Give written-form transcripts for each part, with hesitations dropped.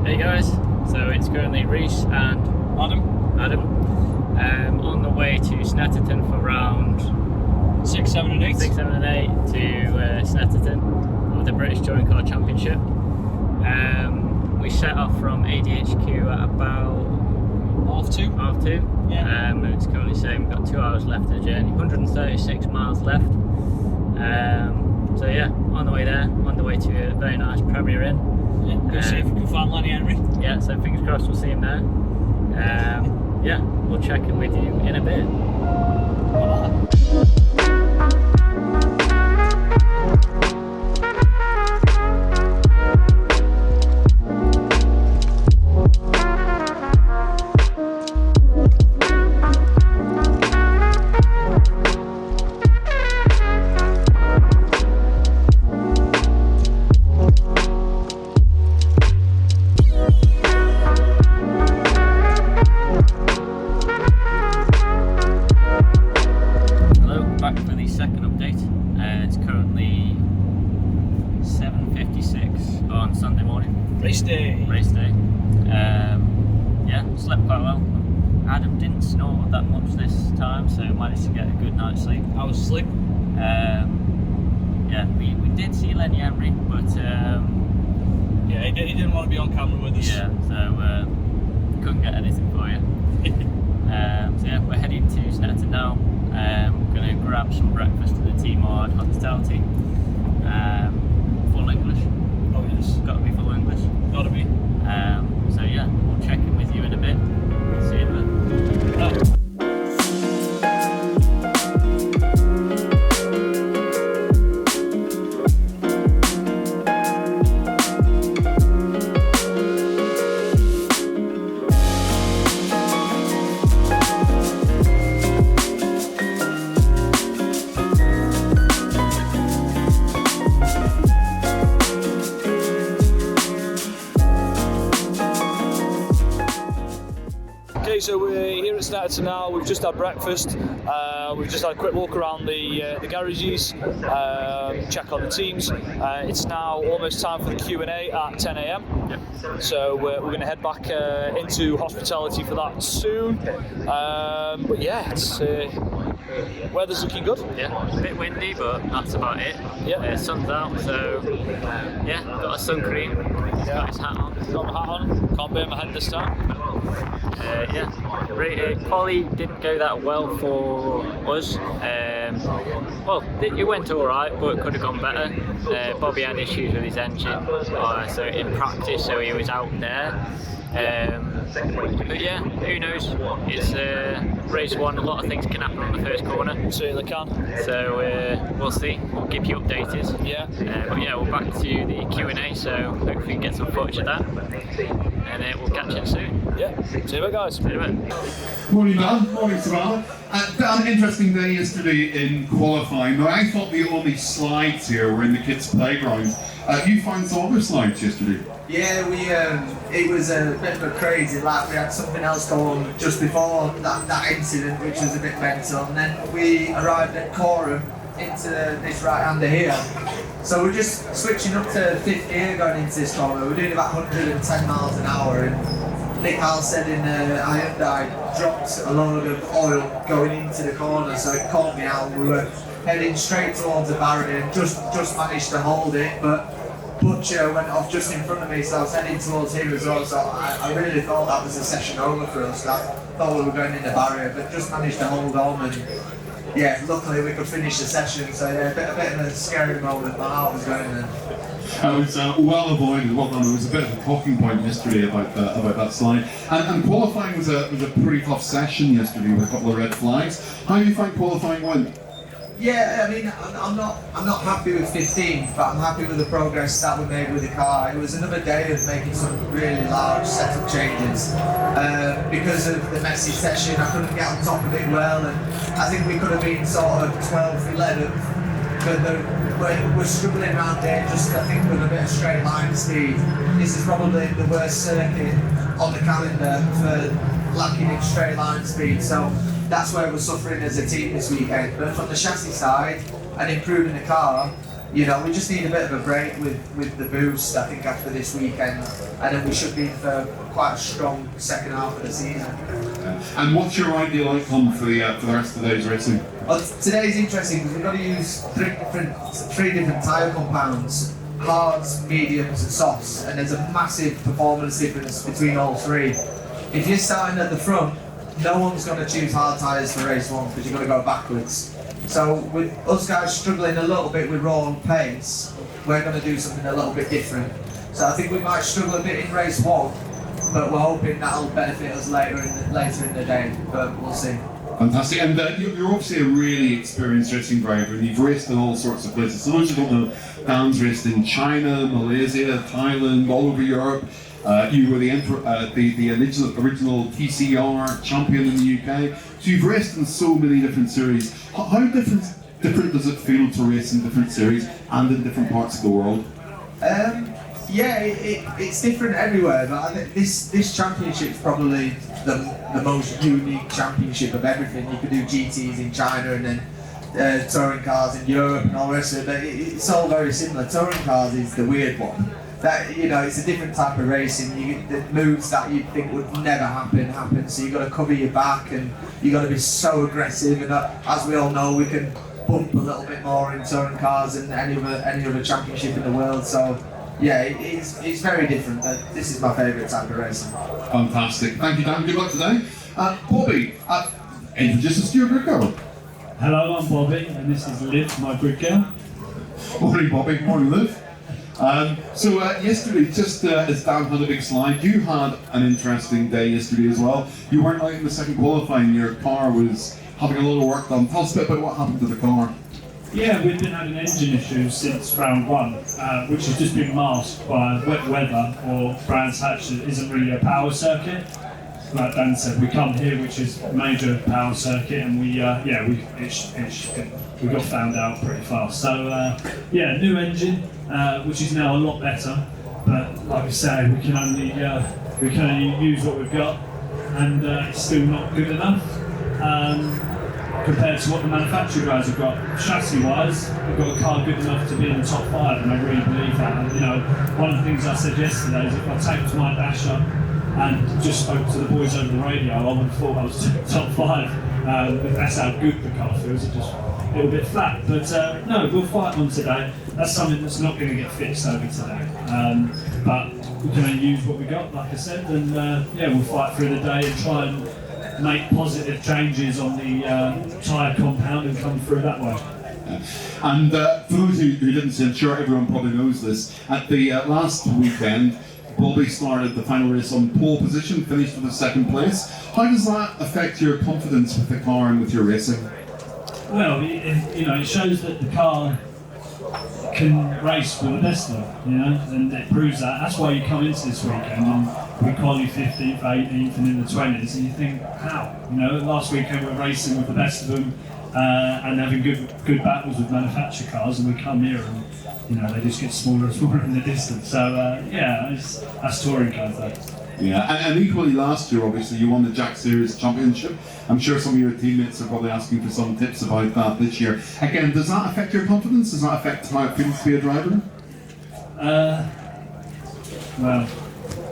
Hey guys, so it's currently Reese and Adam on the way to Snetterton for round 6, 7 and 8 to Snetterton of the British Touring Car Championship. We set off from ADHQ at about half two. Yeah. It's currently saying we've got 2 hours left of the journey, 136 miles left. So yeah, on the way there, on the way to a very nice Premier Inn. Yeah, go see if we can find Lenny Henry. Yeah, so fingers crossed we'll see him there. Yeah, we'll check in with you in a bit. It's currently 7:56 on Sunday morning. Race day. Yeah, slept quite well. Adam didn't snore that much this time, so managed to get a good night's sleep. I was asleep. Yeah, we did see Lenny Henry, but yeah, he didn't want to be on camera with us. Yeah, so couldn't get anything for you. So yeah, we're heading to Snetterton now. We're going to grab some breakfast at the T-Mod Hospitality. Full English. Oh yes. Got to be full English. Got to be. So yeah, we'll check in with you in a bit. See you in a bit. Right. Okay, so we're here at Snetterton now. We've just had breakfast. We've just had a quick walk around the garages, check on the teams. It's now almost time for the Q&A at 10 a.m. Yep. So we're going to head back into hospitality for that soon. But yeah, it's weather's looking good. Yeah, a bit windy, but that's about it. Yeah. Sun's out, so yeah, got a sun cream. Got his hat on. Got my hat on. Can't bear my head this time. Yeah, quali didn't go that well for us. Well, it went alright, but it could have gone better. Bobby had issues with his engine, so in practice, so he was out there. But yeah, who knows? It's race one, a lot of things can happen on the first corner. Certainly can. So we'll see, we'll keep you updated. Yeah. But yeah, we're back to the Q&A, so hopefully we can get some footage of that. And we'll catch you soon. Yeah, see you later guys. See you later. Morning Dan, morning Savannah. Dan, interesting day yesterday in qualifying. Now I thought the only slides here were in the kids' playground. You found some other slides yesterday? Yeah, it was a bit of a crazy lap. We had something else go on just before that incident, which was a bit mental. And then we arrived at Coram into this right-hander here. So we're just switching up to 5th gear going into this corner. We're doing about 110 miles an hour. And Nick Hal said in Hyundai dropped a load of oil going into the corner, so it caught me out. We were heading straight towards the barrier and just managed to hold it, but Butcher went off just in front of me, so I was heading towards him as well. So I really thought that was a session over for us. I thought we were going in the barrier, but just managed to hold on, and yeah, luckily we could finish the session. So yeah, a bit of a scary moment. My heart was going then. It was well avoided. Well done. There was a bit of a talking point yesterday about that slide. And qualifying was a pretty tough session yesterday with a couple of red flags. How do you find qualifying went? Yeah, I mean, I'm not happy with 15th, but I'm happy with the progress that we made with the car. It was another day of making some really large setup changes. Because of the messy session, I couldn't get on top of it well, and I think we could have been sort of 12th, 11th. But we're struggling around here, just I think with a bit of straight line speed. This is probably the worst circuit on the calendar for lacking in straight line speed. So that's where we're suffering as a team this weekend. But from the chassis side and improving the car, you know, we just need a bit of a break with the boost, I think, after this weekend, and then we should be in for quite a strong second half of the season. And what's your ideal outcome for the rest of the day's racing? Well, today's interesting because we've got to use three different tyre compounds: hards, mediums, and softs, and there's a massive performance difference between all three. If you're starting at the front, no one's going to choose hard tyres for race one because you've got to go backwards. So with us guys struggling a little bit with raw pace, we're going to do something a little bit different. So I think we might struggle a bit in race one, but we're hoping that'll benefit us later in the day, but we'll see. Fantastic, and you're obviously a really experienced racing driver, and you've raced in all sorts of places. So those who don't know, Dan's raced in China, Malaysia, Thailand, all over Europe. You were the original TCR champion in the UK. So you've raced in so many different series. How different does it feel to race in different series and in different parts of the world? Yeah, it's different everywhere, but I think this championship is probably the most unique championship of everything. You could do GTs in China and then touring cars in Europe and all the rest of it, but it's all very similar. Touring cars is the weird one. That, you know, it's a different type of racing. The moves that you'd think would never happen. So you've got to cover your back and you've got to be so aggressive. And as we all know, we can bump a little bit more in touring cars than any other championship in the world. So yeah, it's very different. But this is my favourite type of racing. Fantastic. Thank you, Dan. Good luck today. Bobby, introduce us to your grid girl. Hello, I'm Bobby, and this is Liv, my grid girl. Morning, Bobby. Morning, Liv. So yesterday, just as Dan had a big slide, you had an interesting day yesterday as well. You weren't out in the second qualifying, your car was having a lot of work done. Tell us a bit about what happened to the car. Yeah, we've been having engine issues since round one, which has just been masked by wet weather or Brands Hatch that isn't really a power circuit. Like Dan said, we come here, which is a major power circuit, and we got found out pretty fast. So yeah, new engine, which is now a lot better. But like I say, we can only use what we've got, and it's still not good enough compared to what the manufacturer guys have got. Chassis-wise, we've got a car good enough to be in the top 5, and I really believe that. And, you know, one of the things I said yesterday is if I taped my dash up and just spoke to the boys over the radio, I would have thought I was top 5. But that's how good the car feels. It just a little bit flat. But no, we'll fight on today. That's something that's not going to get fixed over today. But we can only use what we got, like I said, and yeah, we'll fight through the day and try and make positive changes on the tyre compound and come through that way. And for those who didn't see, I'm sure everyone probably knows this, at the last weekend, Bobby started the final race on pole position, finished with a second place. How does that affect your confidence with the car and with your racing? Well, it shows that the car can race with the best of them, you know, and it proves that. That's why you come into this weekend and we qualify 15th, 18th and in the 20s, and you think, how? You know, last weekend we're racing with the best of them and having good battles with manufacturer cars, and we come here and, you know, they just get smaller and smaller in the distance. So yeah, that's touring cars though. Yeah, and equally last year, obviously, you won the Jack Series Championship. I'm sure some of your teammates are probably asking for some tips about that this year. Again, does that affect your confidence? Does that affect how it feels to be a driver? Well,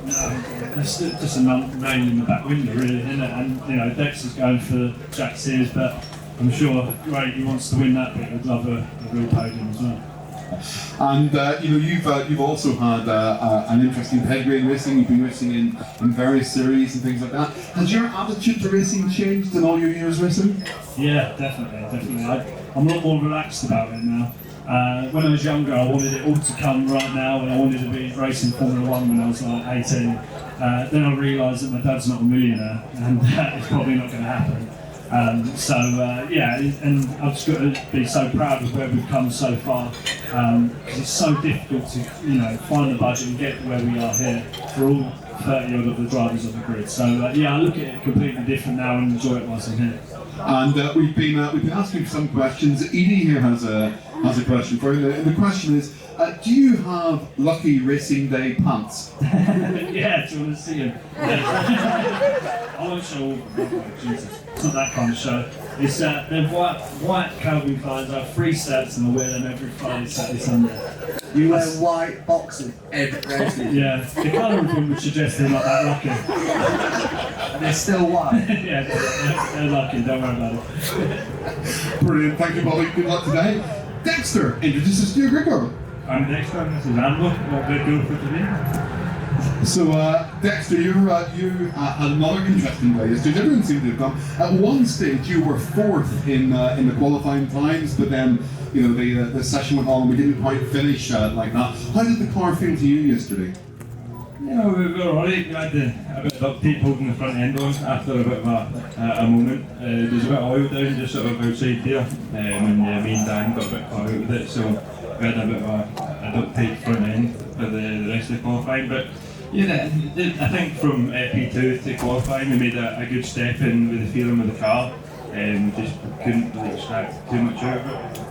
no, it's just a nail in the back window, really, isn't it? And, you know, Dex is going for the Jack Series, but I'm sure, great, he wants to win that bit. I'd love a real podium as well. And you know, you've also had an interesting pedigree in racing. You've been racing in various series and things like that. Has your attitude to racing changed in all your years racing? Yeah, definitely. I'm a lot more relaxed about it now. When I was younger, I wanted it all to come right now, and I wanted to be racing Formula 1 when I was like 18. Then I realised that my dad's not a millionaire, and it's probably not going to happen. Yeah, and I've just got to be so proud of where we've come so far, because it's so difficult to, you know, find the budget and get where we are here for all 30 odd of the drivers on the grid. So yeah, I look at it completely different now and enjoy it whilst I'm here. And we've been asking for some questions. Edie here has a question for you. The question is, do you have lucky racing day pants? Yeah, do you want to see them? Yeah. I won't show all of them. Jesus, it's not that kind of show. It's the white Calvin Kleins. I have 3 sets and I wear them every Friday, Saturday, Sunday. You wear white boxers every race. Yeah, the colour of them would suggest they're not that lucky. And they're still white. Yeah, they're lucky, don't worry about it. Brilliant, thank you, Bobby. Good luck today. Dexter, introduce us to your group. I'm Dexter, and this is Amber. What we're doing for today. So, Dexter, you had another interesting race. Everyone seemed to have come. At one stage, you were 4th in the qualifying times, but then the session went on and we didn't quite finish like that. How did the car feel to you yesterday? Yeah, we were alright. We had a bit of duct tape holding the front end on after a bit of a moment. There's a bit of oil down just sort of outside there, and me and Dan got a bit caught out with it, so we had a bit of a duct tape front end for the rest of the qualifying. But yeah, I think from P2 to qualifying, we made a good step in with the feeling of the car, and just couldn't really extract too much out of it.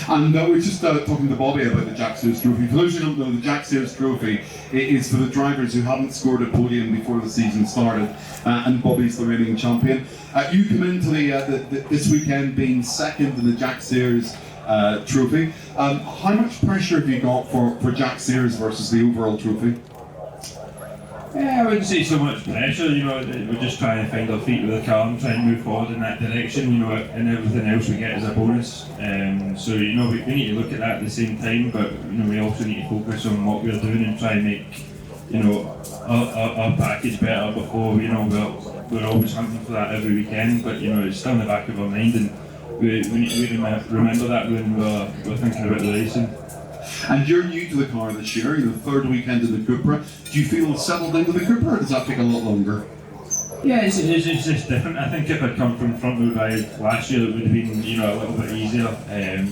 And we're just talking to Bobby about the Jack Sears Trophy. For those who don't know, the Jack Sears Trophy is for the drivers who haven't scored a podium before the season started, and Bobby's the reigning champion. You come into this weekend being 2nd in the Jack Sears Trophy. How much pressure have you got for Jack Sears versus the overall trophy? Yeah, I wouldn't say so much pressure, we're just trying to find our feet with the car and trying to move forward in that direction, and everything else we get is a bonus. So, we need to look at that at the same time, but, we also need to focus on what we're doing and try and make, our package better before, we're always hunting for that every weekend, but, it's still in the back of our mind, and we need to remember that when we're thinking about the racing. And you're new to the car this year, 3rd weekend in the Cupra. Do you feel settled into the Cupra, or does that take a lot longer? Yeah, it's just different. I think if I'd come from front-wheel drive last year, it would have been a little bit easier.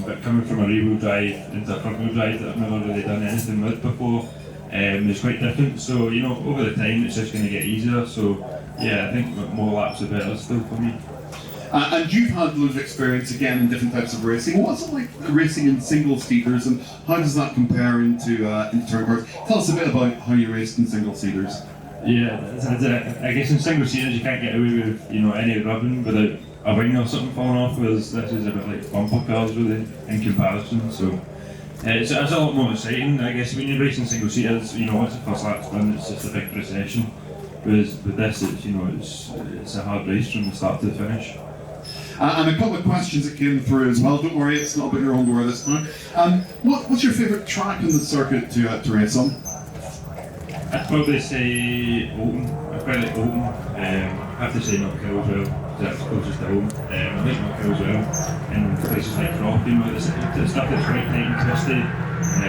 But coming from a rear-wheel drive into a front-wheel drive that I've never really done anything with before, is quite different. So over the time, it's just going to get easier. So yeah, I think more laps are better still for me. And you've had loads of experience again in different types of racing. What's it like racing in single-seaters, and how does that compare into touring cars? Tell us a bit about how you raced in single-seaters. Yeah, I guess in single-seaters you can't get away with any rubbing without a wing or something falling off, whereas this is a bit like bumper cars really in comparison. So it's a lot more exciting. I guess when you're racing single-seaters, once the first lap's done, it's just a big procession. Whereas with this, it's a hard race from the start to the finish. And a couple of questions that came through as well. Don't worry, it's not about your underwear this time. What's your favourite track on the circuit to race on? I'd probably say Oldham. I quite like Oldham. I have to say Knockhill as well, because that's closest to home. I like Knockhill as well. And places like Croft, the stuff that's quite tight and twisty. I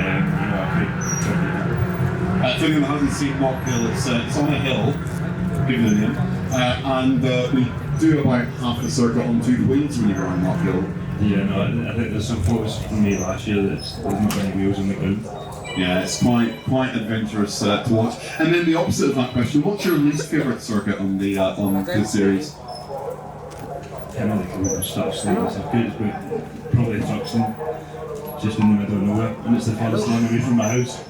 quite For anyone who hasn't seen Knockhill, it's on a hill, given a name, and we do about half the circuit on 2 wheels when you go on Knockhill. Yeah, no, I think there's some photos from me last year that there's not any wheels on the ground. Yeah, it's quite adventurous to watch. And then the opposite of that question: what's your least favourite circuit on the series? Kind of like a little start slow, so good, but probably Thruxton, just in the middle of nowhere, and it's the farthest line away from my house.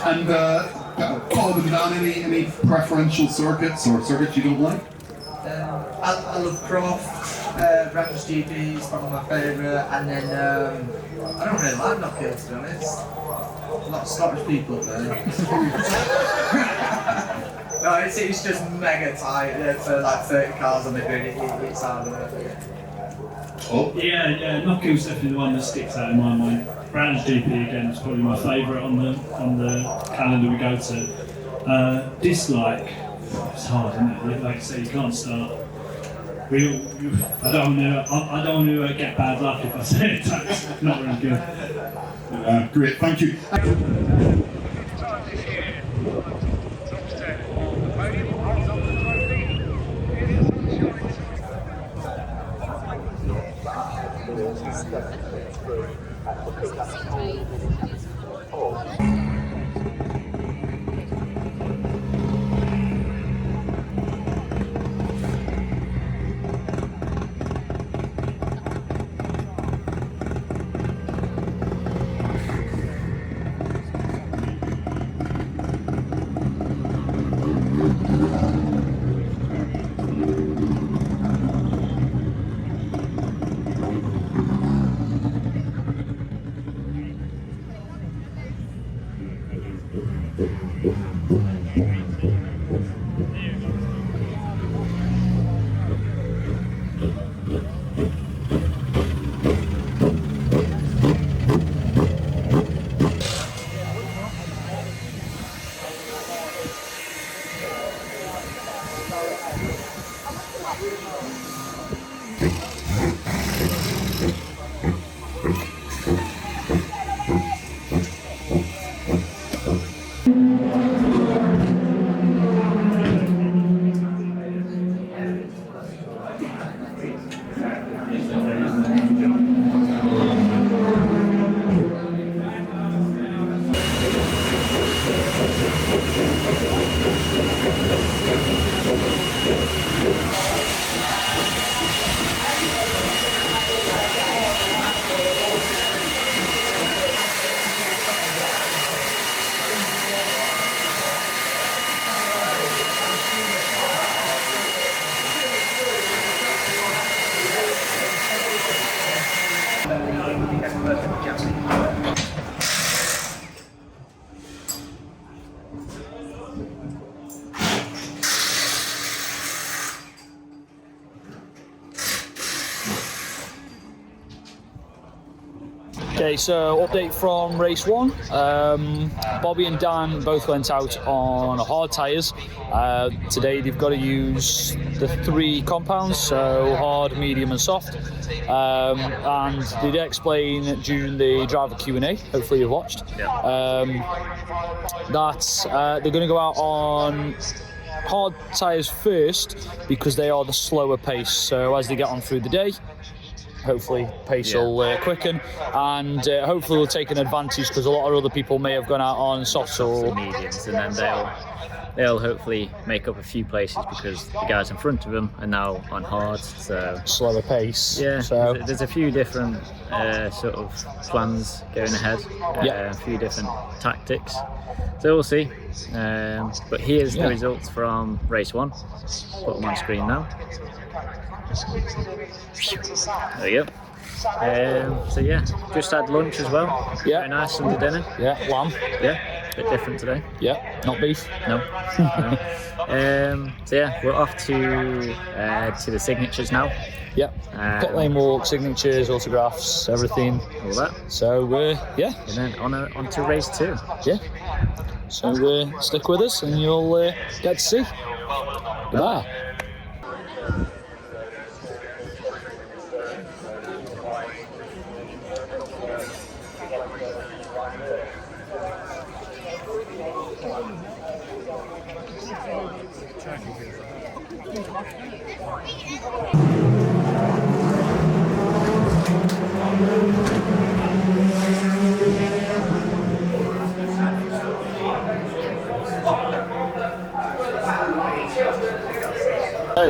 And other than that, any preferential circuits or circuits you don't like? I love Croft, Rangers GP is probably my favourite, and then I don't really like Knockhill, to be honest. A lot of Scottish people up there. No, it's just mega tight for like 30 cars on the grid, it's hard work. Oh. Yeah, Knockhill's definitely the one that sticks out in my mind. Brands GP again is probably my favourite on the calendar we go to. Dislike, it's hard, isn't it? Like I say, you can't start. I don't want to get bad luck if I say it. That's not really good. Great, thank you. Okay, so update from race 1. Bobby and Dan both went out on hard tyres. Today they've got to use the 3 compounds, so hard, medium and soft. And they did explain during the driver Q&A, hopefully you've watched, that they're going to go out on hard tyres first because they are the slower pace. So as they get on through the day, hopefully pace will quicken, and hopefully we'll take an advantage because a lot of other people may have gone out on softs or mediums, and then they'll hopefully make up a few places because the guys in front of them are now on hard, so slower pace. Yeah, so there's a few different sort of plans going ahead, a few different tactics, so we'll see. But here's the results from race 1. Put them on screen now. There you go. So yeah, just had lunch as well. Yeah. Very nice Sunday dinner. Yeah, lamb. Yeah, a bit different today. Yeah, not beef. No. No. So yeah, we're off to the signatures now. Yeah. Pit lane walk, signatures, autographs, everything. All that. So yeah. And then on to race 2. Yeah. So stick with us and you'll get to see. Goodbye.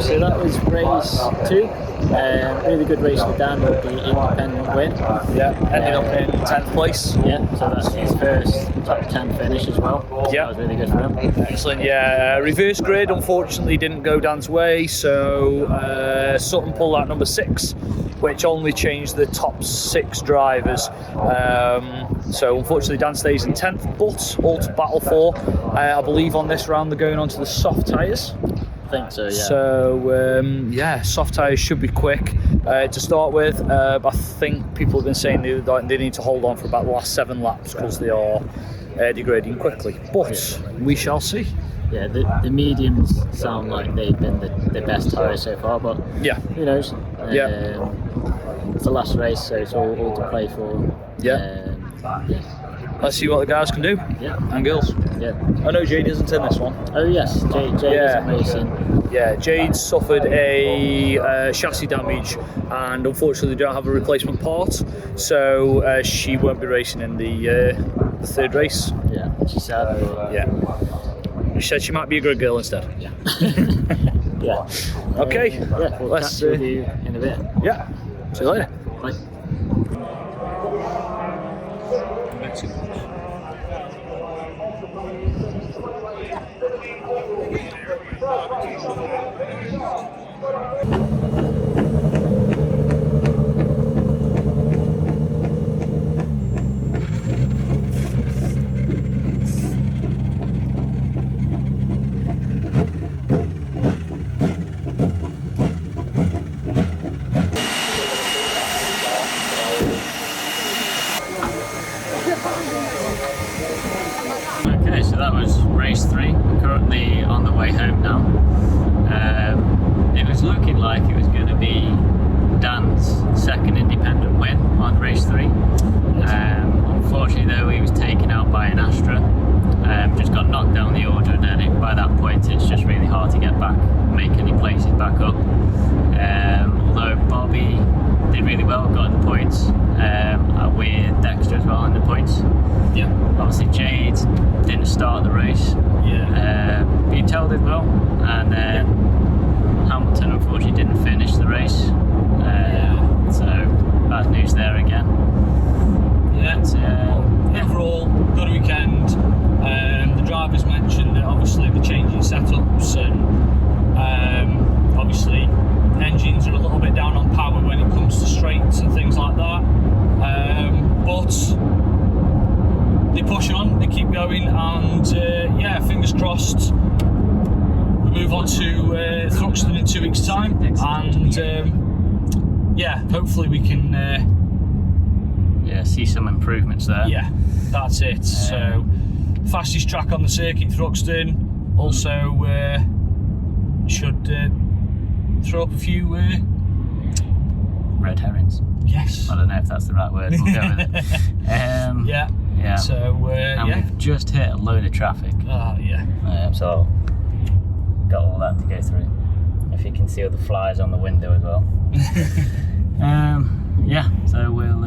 So that was race 2. Really good race for Dan with the independent win. Yeah, ended up in 10th place. Yeah, so that's his first top 10 finish as well. Yeah. That was really good for him. Excellent, yeah. Reverse grid unfortunately didn't go Dan's way, so Sutton pulled out number 6, which only changed the top 6 drivers. So unfortunately Dan stays in 10th, but all to battle for. I believe on this round they're going on to the soft tyres. I think so, yeah. So soft tyres should be quick to start with. I think people have been saying they need to hold on for about the last 7 laps because they are degrading quickly. But we shall see. Yeah, the mediums sound like they've been the best tyres so far, but who knows? It's the last race, so it's all to play for. Let's see what the guys can do. Yeah. And girls. Yeah. I know Jade isn't in this one. Oh yes, Jade isn't racing. Yeah, Jade suffered a chassis damage and unfortunately don't have a replacement part, so she won't be racing in the 3rd race. Yeah, she's sad. Yeah. She said she might be a good girl instead. Yeah. Yeah. Okay. We'll let's catch you in a bit. Yeah. See you later. Bye. Okay, so that was race 3. We're currently on the way home now. It was looking like like it was going to be Dan's second independent win on race 3. Unfortunately though, he was taken out by an Astra, just got knocked down the order, and then by that point it's just really hard to get back, make any places back up. Although Bobby did really well, got in the points, with Dexter as well in the points. Yeah. Obviously Jade didn't start the race. Yeah. Butel did well, and then Hamilton unfortunately didn't finish the race. So bad news there again. Yeah. But, Overall, good weekend. The drivers mentioned that obviously the changing setups and obviously engines are a little bit down on power when it comes to straights and things like that. But they push on, they keep going, and fingers crossed. We move on to Thruxton in 2 weeks' time, and hopefully we can. See some improvements there. Yeah, that's it. So, fastest track on the circuit, Thruxton. Also, should throw up a few red herrings. Yes. I don't know if that's the right word. We'll go with it. Yeah. So, we've just hit a load of traffic. So got all that to go through. If you can see all the flies on the window as well. So we'll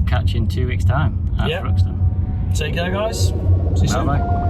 catch you in 2 weeks' time at Thruxton. Take care, guys. See you soon. Bye-bye.